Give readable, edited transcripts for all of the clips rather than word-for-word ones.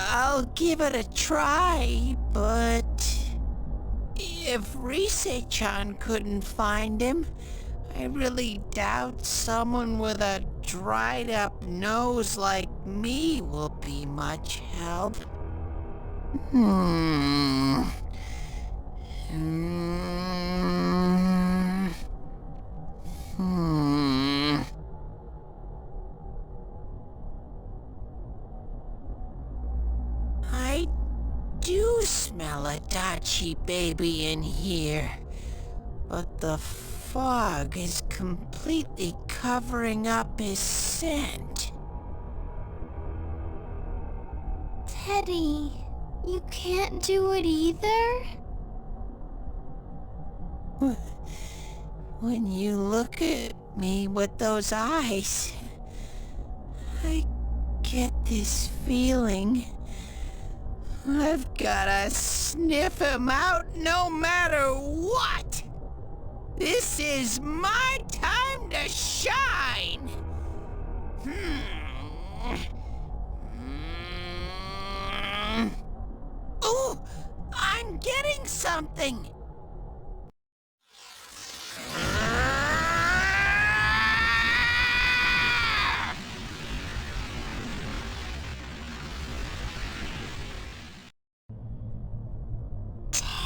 I'll give it a try, but if Rise-chan couldn't find him, I really doubt someone with a dried up nose like me will be much help. Hmm. I do smell a Dachi baby in here, but the fog is completely covering up his scent. Teddy, you can't do it either? When you look at me with those eyes, I get this feeling I've gotta sniff him out no matter what. This is my time to shine. Ooh, I'm getting something.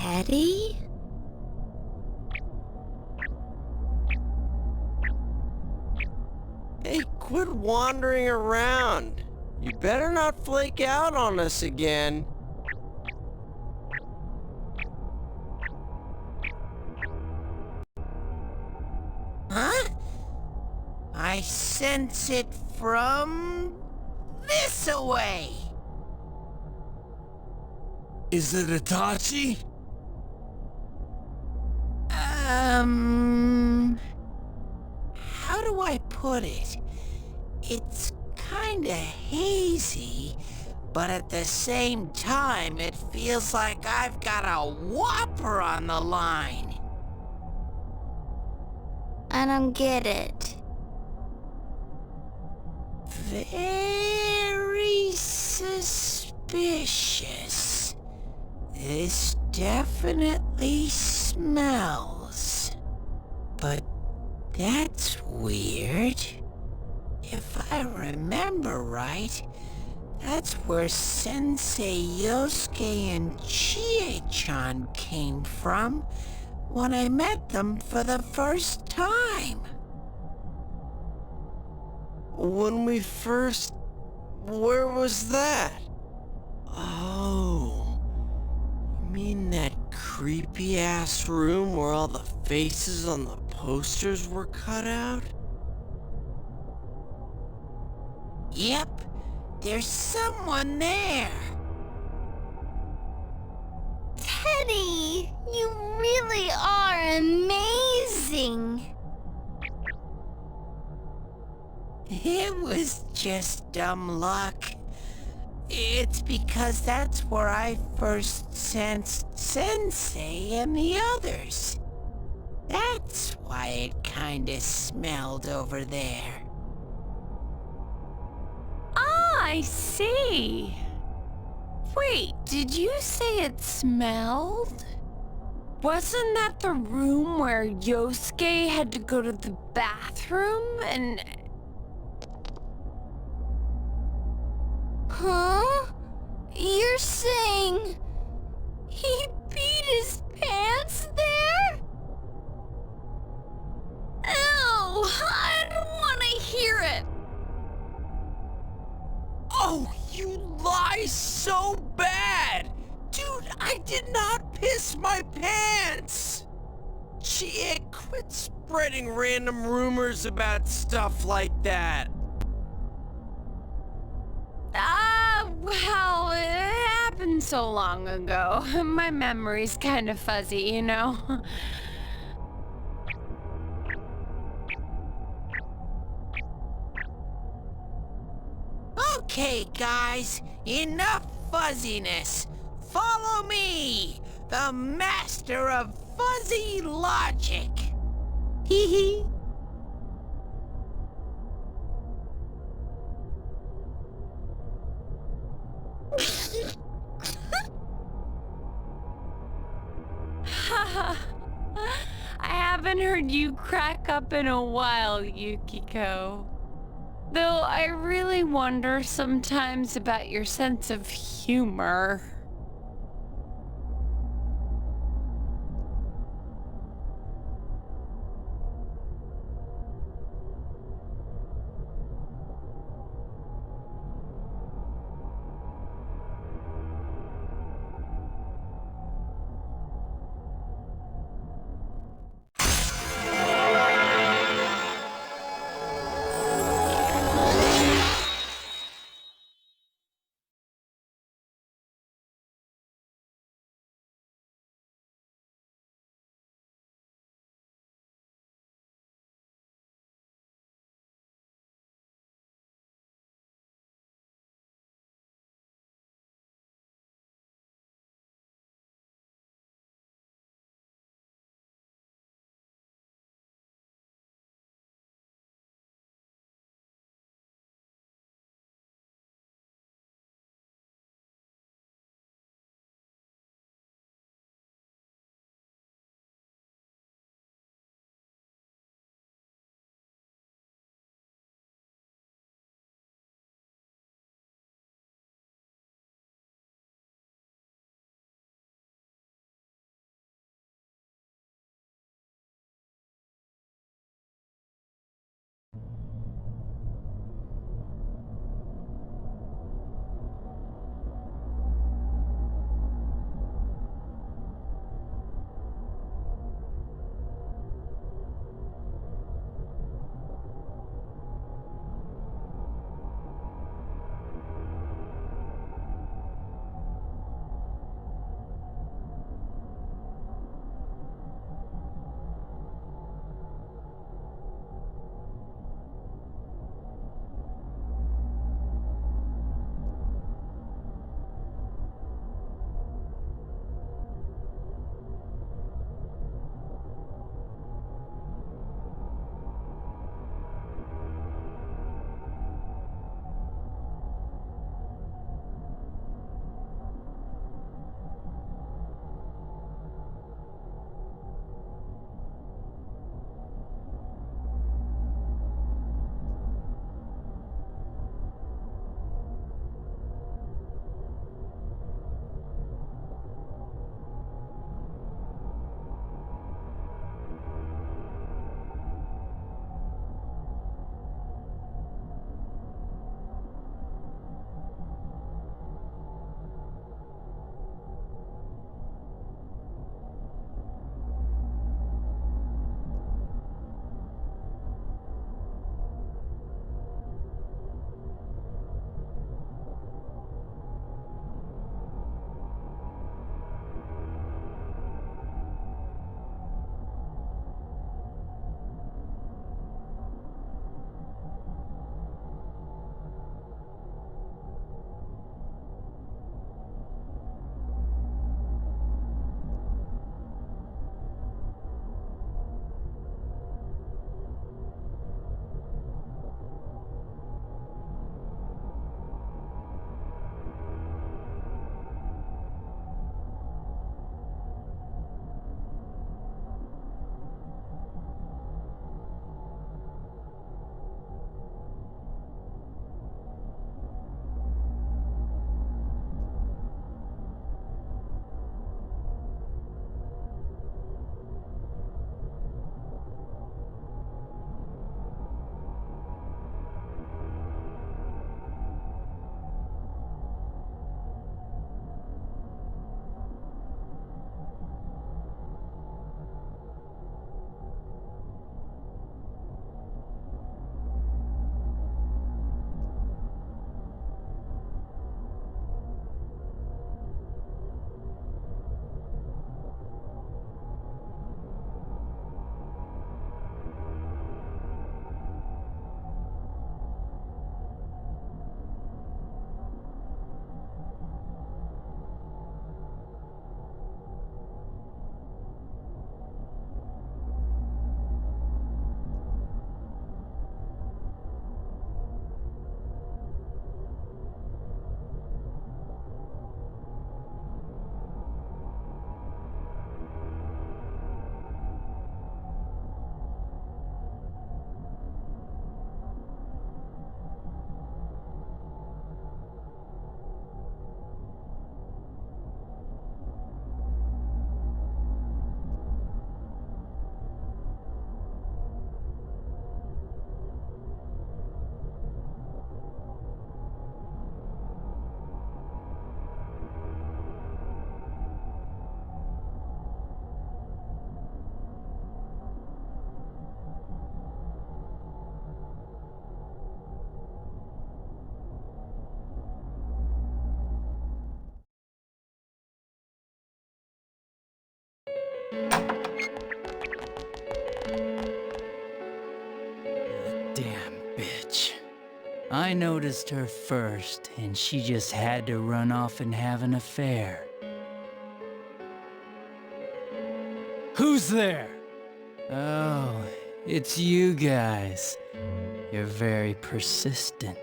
Teddy? Hey, quit wandering around. You better not flake out on us again. Huh? I sense it from this away. Is it Itachi? How do I put it? It's kinda hazy, but at the same time, it feels like I've got a whopper on the line. I don't get it. Very suspicious. This definitely smells. But that's weird. If I remember right, that's where Sensei Yosuke and Chie-chan came from when I met them for the first time. When we first... Where was that? Oh... You mean that creepy-ass room where all the faces on the posters were cut out? Yep, there's someone there. Teddy, you really are amazing. It was just dumb luck. It's because that's where I first sensed Sensei and the others. That's why it kinda smelled over there. Ah, I see. Wait, did you say it smelled? Wasn't that the room where Yosuke had to go to the bathroom and... Huh? You're saying he peed his pants there? Ew, I don't want to hear it. Oh, you lie so bad! Dude, I did not piss my pants! Shit, quit spreading random rumors about stuff like that. Well, it happened so long ago. My memory's kind of fuzzy, you know? Okay, guys, enough fuzziness. Follow me, the master of fuzzy logic. Hee hee. I haven't heard you crack up in a while, Yukiko. Though I really wonder sometimes about your sense of humor. Damn bitch. I noticed her first, and she just had to run off and have an affair. Who's there? Oh, it's you guys. You're very persistent.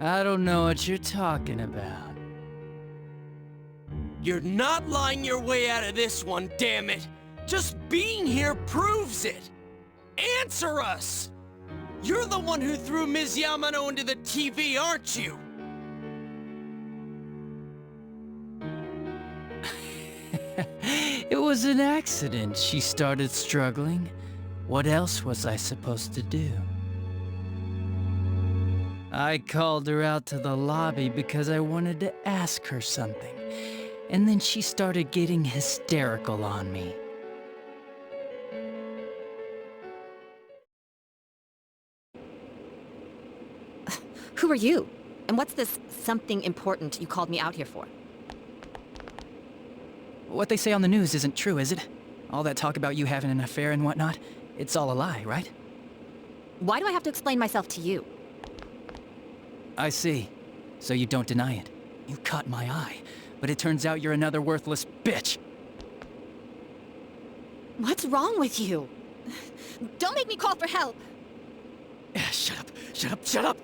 I don't know what you're talking about. You're not lying your way out of this one, damn it! Just being here proves it! Answer us! You're the one who threw Ms. Yamano into the TV, aren't you? It was an accident. She started struggling. What else was I supposed to do? I called her out to the lobby because I wanted to ask her something. And then she started getting hysterical on me. Who are you? And what's this something important you called me out here for? What they say on the news isn't true, is it? All that talk about you having an affair and whatnot, it's all a lie, right? Why do I have to explain myself to you? I see. So you don't deny it. You caught my eye, but it turns out you're another worthless bitch. What's wrong with you? Don't make me call for help! Shut up, shut up, shut up!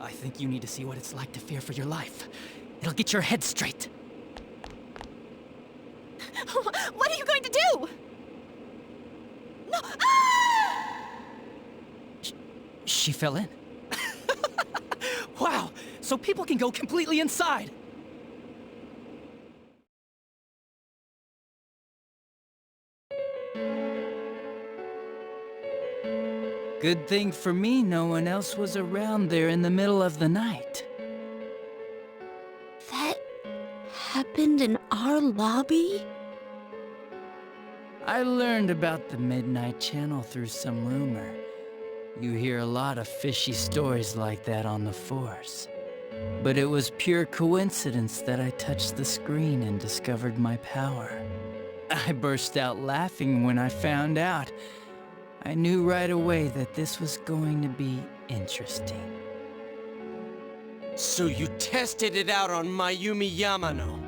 I think you need to see what it's like to fear for your life. It'll get your head straight. What are you going to do? No! Ah! She fell in. Wow, so people can go completely inside. Good thing for me, no one else was around there in the middle of the night. happened in our lobby? I learned about the Midnight Channel through some rumor. You hear a lot of fishy stories like that on the Force. But it was pure coincidence that I touched the screen and discovered my power. I burst out laughing when I found out. I knew right away that this was going to be interesting. So you tested it out on Mayumi Yamano?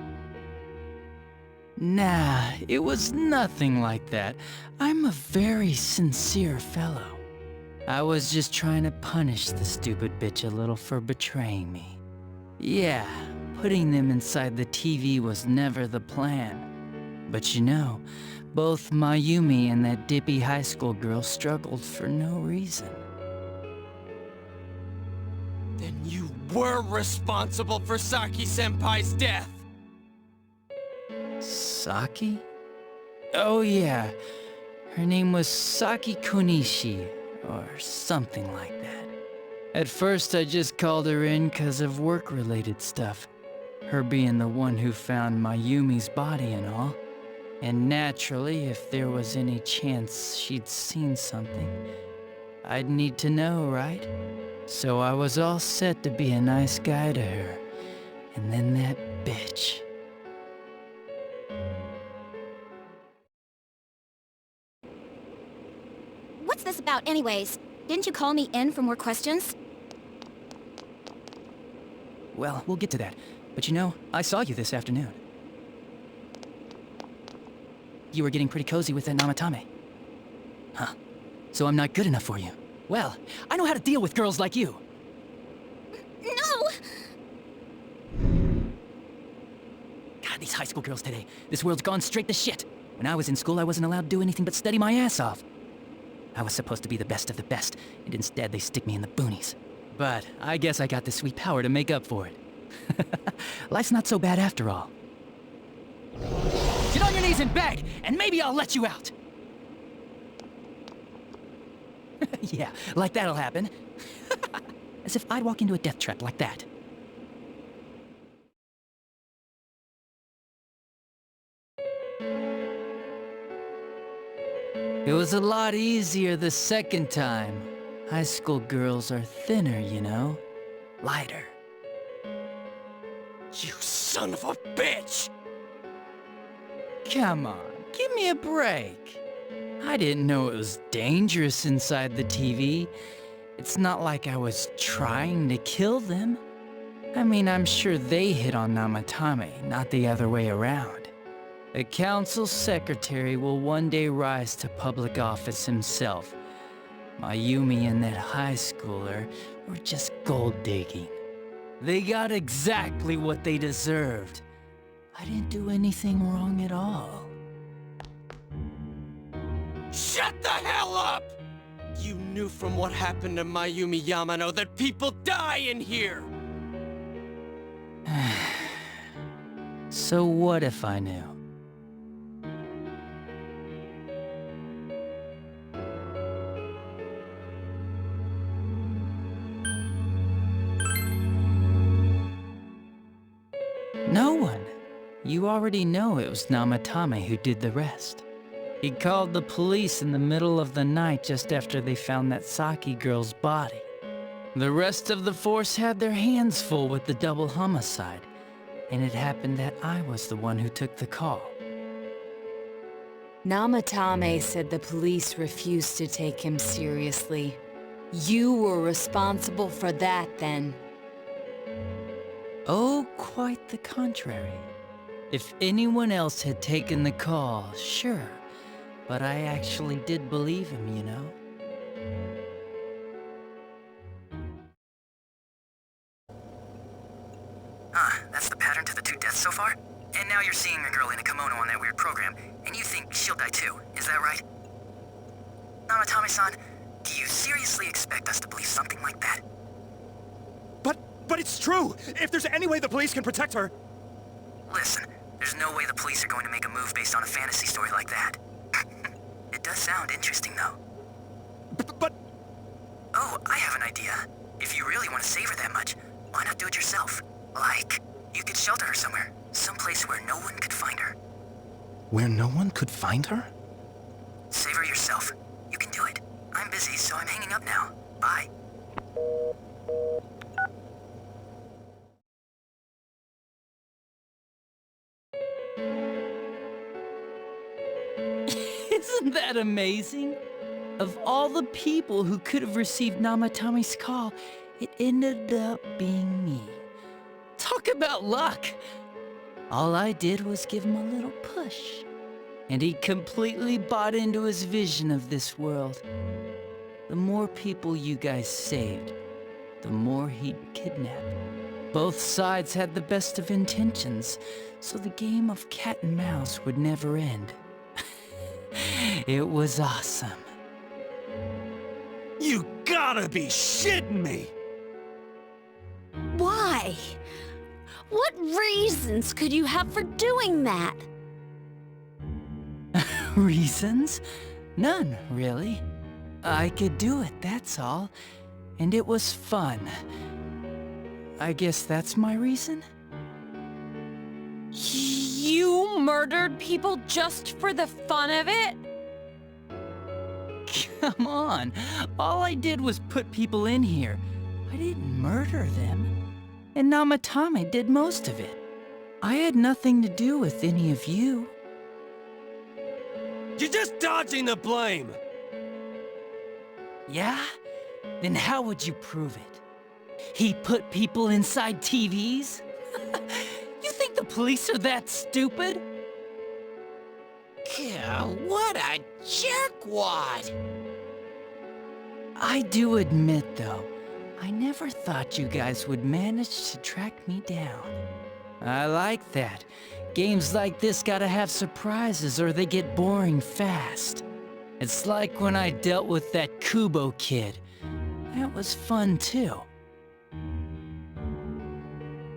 Nah, it was nothing like that. I'm a very sincere fellow. I was just trying to punish the stupid bitch a little for betraying me. Yeah, putting them inside the TV was never the plan. But you know, both Mayumi and that dippy high school girl struggled for no reason. Then you were responsible for Saki-senpai's death! Saki? Oh yeah, her name was Saki Konishi, or something like that. At first I just called her in 'cause of work-related stuff. Her being the one who found Mayumi's body and all. And naturally, if there was any chance she'd seen something, I'd need to know, right? So I was all set to be a nice guy to her. And then that bitch. What's this about anyways? Didn't you call me in for more questions? Well, we'll get to that. But you know, I saw you this afternoon. You were getting pretty cozy with that Namatame. Huh. So I'm not good enough for you. Well, I know how to deal with girls like you. No! God, these high school girls today. This world's gone straight to shit. When I was in school, I wasn't allowed to do anything but study my ass off. I was supposed to be the best of the best, and instead they stick me in the boonies. But I guess I got the sweet power to make up for it. Life's not so bad after all. Get on your knees and beg, and maybe I'll let you out. Yeah, like that'll happen. As if I'd walk into a death trap like that. It was a lot easier the second time. High school girls are thinner, you know? Lighter. You son of a bitch! Come on, give me a break. I didn't know it was dangerous inside the TV. It's not like I was trying to kill them. I mean, I'm sure they hit on Namatame, not the other way around. A council secretary will one day rise to public office himself. Mayumi and that high schooler were just gold digging. They got exactly what they deserved. I didn't do anything wrong at all. Shut the hell up! You knew from what happened to Mayumi Yamano that people die in here! So what if I knew? No one. You already know it was Namatame who did the rest. He called the police in the middle of the night just after they found that Saki girl's body. The rest of the force had their hands full with the double homicide, and it happened that I was the one who took the call. Namatame said the police refused to take him seriously. You were responsible for that, then. Oh, quite the contrary. If anyone else had taken the call, sure. But I actually did believe him, you know? That's the pattern to the 2 deaths so far? And now you're seeing a girl in a kimono on that weird program, and you think she'll die too, is that right? Namatame-san, do you seriously expect us to believe something like that? But it's true! If there's any way the police can protect her... Listen, there's no way the police are going to make a move based on a fantasy story like that. It does sound interesting, though. But... Oh, I have an idea. If you really want to save her that much, why not do it yourself? Like, you could shelter her somewhere. Someplace where no one could find her. Where no one could find her? Save her yourself. You can do it. I'm busy, so I'm hanging up now. Bye. Isn't that amazing? Of all the people who could have received Namatami's call, it ended up being me. Talk about luck! All I did was give him a little push, and he completely bought into his vision of this world. The more people you guys saved, the more he'd kidnap. Both sides had the best of intentions, so the game of cat and mouse would never end. It was awesome. You gotta be shitting me! Why? What reasons could you have for doing that? Reasons? None, really. I could do it, that's all. And it was fun. I guess that's my reason? You murdered people just for the fun of it? Come on. All I did was put people in here. I didn't murder them. And Namatame did most of it. I had nothing to do with any of you. You're just dodging the blame! Yeah? Then how would you prove it? He put people inside TVs? You think the police are that stupid? God, what a jerkwad! I do admit, though, I never thought you guys would manage to track me down. I like that. Games like this gotta have surprises or they get boring fast. It's like when I dealt with that Kubo kid. That was fun, too.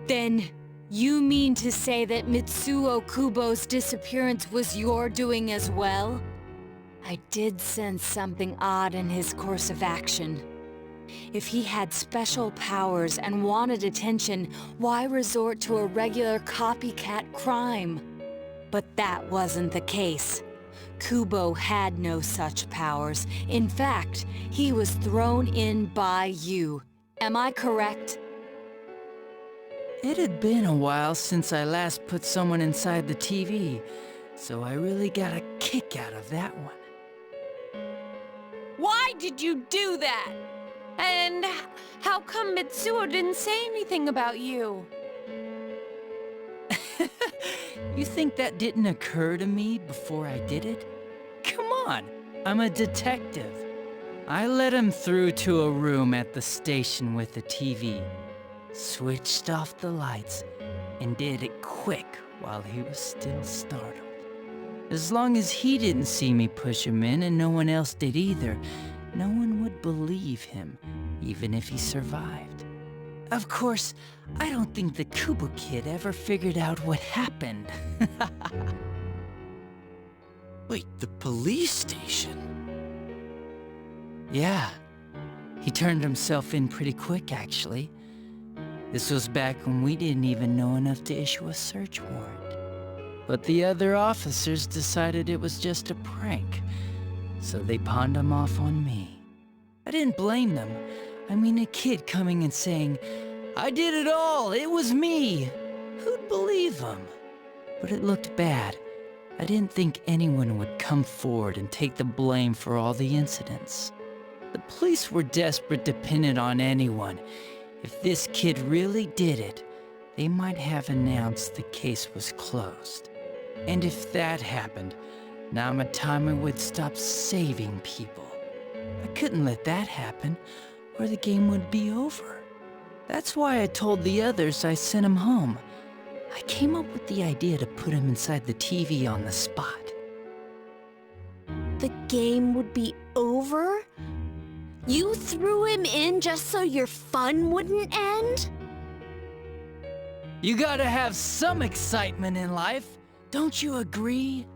Then, you mean to say that Mitsuo Kubo's disappearance was your doing as well? I did sense something odd in his course of action. If he had special powers and wanted attention, why resort to a regular copycat crime? But that wasn't the case. Kubo had no such powers. In fact, he was thrown in by you. Am I correct? It had been a while since I last put someone inside the TV, so I really got a kick out of that one. Why did you do that? And how come Mitsuo didn't say anything about you? You think that didn't occur to me before I did it? Come on, I'm a detective. I let him through to a room at the station with a TV, switched off the lights, and did it quick while he was still startled. As long as he didn't see me push him in and no one else did either, no one would believe him, even if he survived. Of course, I don't think the Kubo kid ever figured out what happened. Wait, the police station? Yeah, he turned himself in pretty quick, actually. This was back when we didn't even know enough to issue a search warrant. But the other officers decided it was just a prank, so they pawned him off on me. I didn't blame them. I mean, a kid coming and saying, "I did it all, it was me." Who'd believe him? But it looked bad. I didn't think anyone would come forward and take the blame for all the incidents. The police were desperate to pin it on anyone. If this kid really did it, they might have announced the case was closed. And if that happened, Namatame would stop saving people. I couldn't let that happen, or the game would be over. That's why I told the others I sent him home. I came up with the idea to put him inside the TV on the spot. The game would be over? You threw him in just so your fun wouldn't end? You gotta have some excitement in life, don't you agree?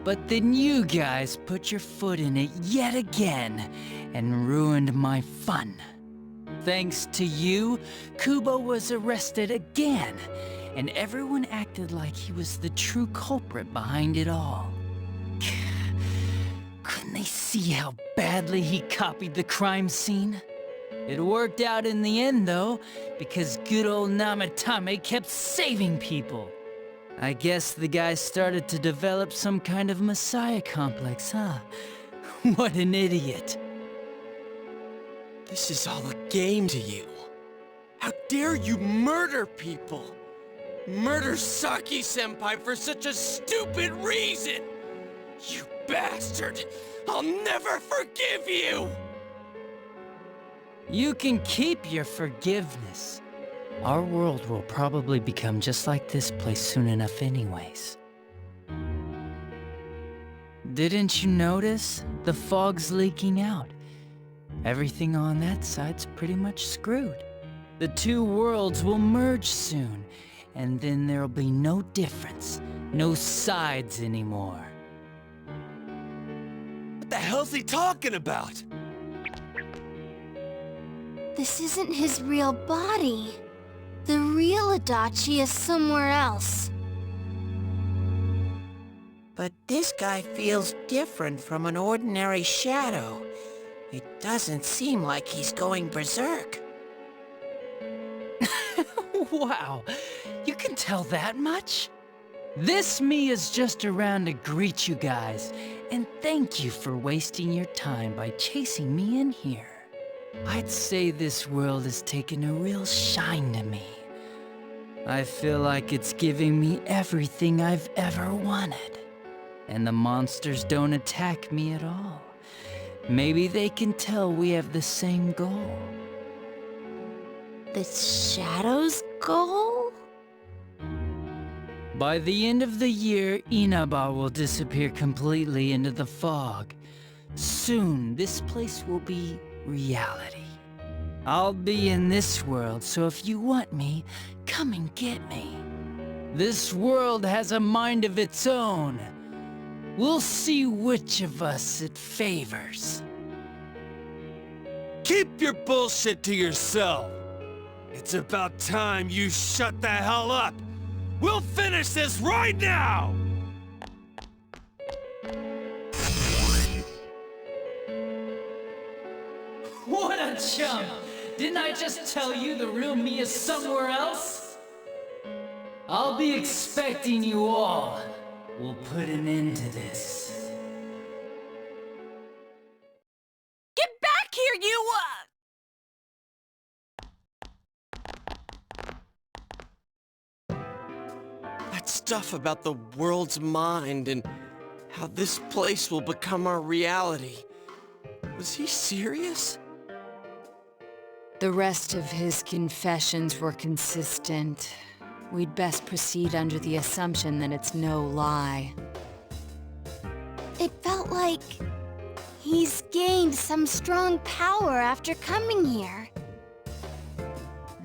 But then you guys put your foot in it yet again and ruined my fun. Thanks to you, Kubo was arrested again, and everyone acted like he was the true culprit behind it all. Couldn't they see how badly he copied the crime scene? It worked out in the end, though, because good old Namatame kept saving people. I guess the guy started to develop some kind of messiah complex, huh? What an idiot. This is all a game to you. How dare you murder people? Murder Saki-senpai for such a stupid reason! You bastard! I'll never forgive you! You can keep your forgiveness. Our world will probably become just like this place soon enough anyways. Didn't you notice? The fog's leaking out. Everything on that side's pretty much screwed. The two worlds will merge soon, and then there'll be no difference, no sides anymore. What the hell's he talking about? This isn't his real body. The real Adachi is somewhere else. But this guy feels different from an ordinary shadow. It doesn't seem like he's going berserk. Wow, you can tell that much? This me is just around to greet you guys, and thank you for wasting your time by chasing me in here. I'd say this world has taken a real shine to me. I feel like it's giving me everything I've ever wanted. And the monsters don't attack me at all. Maybe they can tell we have the same goal. The Shadow's goal? By the end of the year, Inaba will disappear completely into the fog. Soon, this place will be reality. I'll be in this world, so if you want me, come and get me. This world has a mind of its own. We'll see which of us it favors. Keep your bullshit to yourself. It's about time you shut the hell up. We'll finish this right now! What a chump! Didn't I just tell you the real me is somewhere else? I'll be expecting you all. We'll put an end to this. Get back here, you! That stuff about the world's mind and how this place will become our reality. Was he serious? The rest of his confessions were consistent. We'd best proceed under the assumption that it's no lie. It felt like he's gained some strong power after coming here.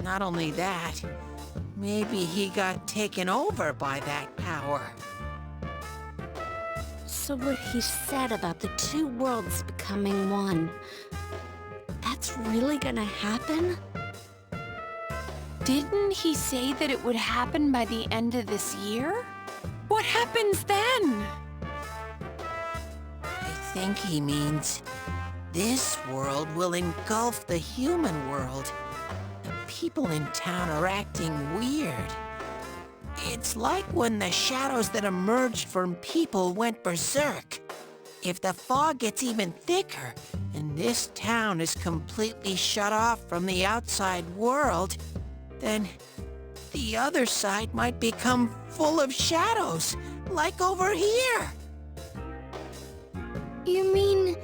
Not only that, maybe he got taken over by that power. So what he said about the two worlds becoming one, that's really gonna happen? Didn't he say that it would happen by the end of this year? What happens then? I think he means this world will engulf the human world. The people in town are acting weird. It's like when the shadows that emerged from people went berserk. If the fog gets even thicker, and this town is completely shut off from the outside world, then the other side might become full of shadows, like over here. You mean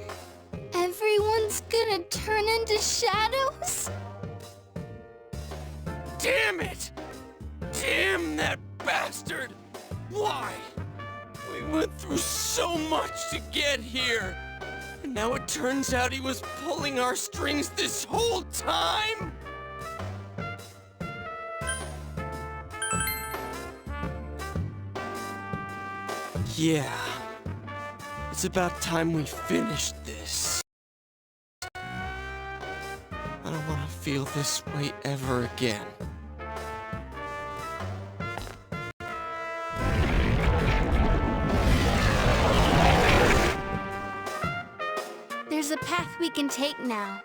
everyone's gonna turn into shadows? Damn it! Damn that bastard! Why? We went through so much to get here, and now it turns out he was pulling our strings this whole time? Yeah. It's about time we finished this. I don't want to feel this way ever again. a path we can take now.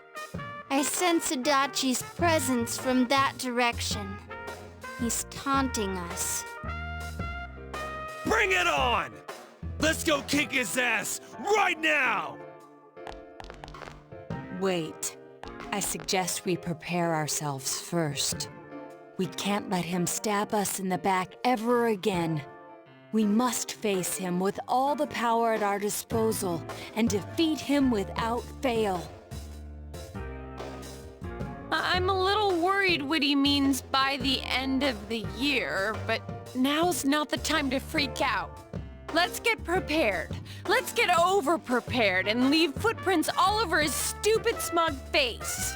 I sense Adachi's presence from that direction. He's taunting us. Bring it on! Let's go kick his ass right now! Wait. I suggest we prepare ourselves first. We can't let him stab us in the back ever again. We must face him with all the power at our disposal and defeat him without fail. I'm a little worried what he means by the end of the year, but now's not the time to freak out. Let's get prepared. Let's get over-prepared and leave footprints all over his stupid smug face.